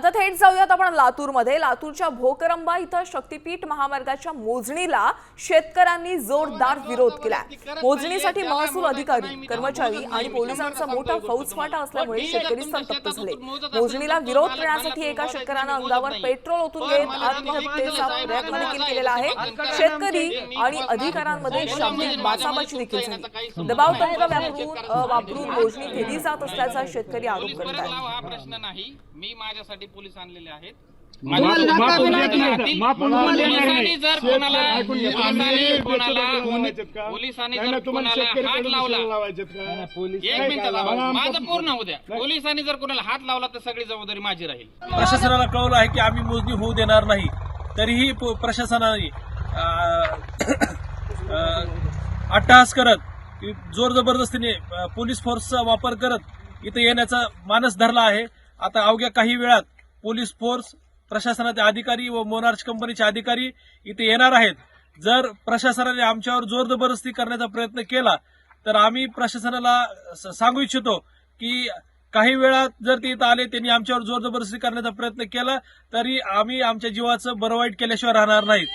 आता थेट जाऊयात आपण लातूरमध्ये। लातूरच्या भोकरंबा इथं शक्तीपीठ महामार्गाच्या मोजणीला शेतकऱ्यांनी जोरदार विरोध केलाय। मोजणीसाठी महसूल अधिकारी, कर्मचारी आणि पोलिसांचा मोठा फौजफाटा असल्यामुळे शेतकरी संतप्त झाले। मोजणीला विरोध करण्यासाठी एका शेतकऱ्यानं अंगावर पेट्रोल ओतून घेत आत्महत्येचा प्रयत्न देखील केलेला आहे। शेतकरी आणि अधिकाऱ्यांमध्ये शाब्दिक बाचाबाची देखील झाली। दबाव तंत्र वापरून मोजणी केली जात असल्याचा शेतकरी आरोप करत आहेत। हा प्रश्न नाही, मी माझ्यासाठी पोलीस आणलेले आहेत। पोलिसांनी जर कोणाला हात लावला, एक मिनिट माझं पूर्ण होऊ द्या। पोलिसांनी जर कोणाला हात लावला तर सगळी जबाबदारी माझी राहील। प्रशासनाला कळवलं आहे की आम्ही मोजणी होऊ देणार नाही, तरीही प्रशासनाने अट्टहास करत जोर जबरदस्तीने पोलीस फोर्सचा वापर करत इथे येण्याचा मानस धरला आहे। आता अवघ्या काही वेळात पोलीस फोर्स, प्रशासनाचे अधिकारी व मोनार्च कंपनीचे अधिकारी इथे येणार आहेत। जर प्रशासनाने आमच्यावर जोर जबरदस्ती करण्याचा प्रयत्न केला तर आम्ही प्रशासनाला सांगू इच्छितो की काही वेळात जर ते इथं आले, त्यांनी आमच्यावर जोर जबरदस्ती करण्याचा प्रयत्न केला तरी आम्ही आमच्या जीवाचं बरं वाईट केल्याशिवाय राहणार नाहीत।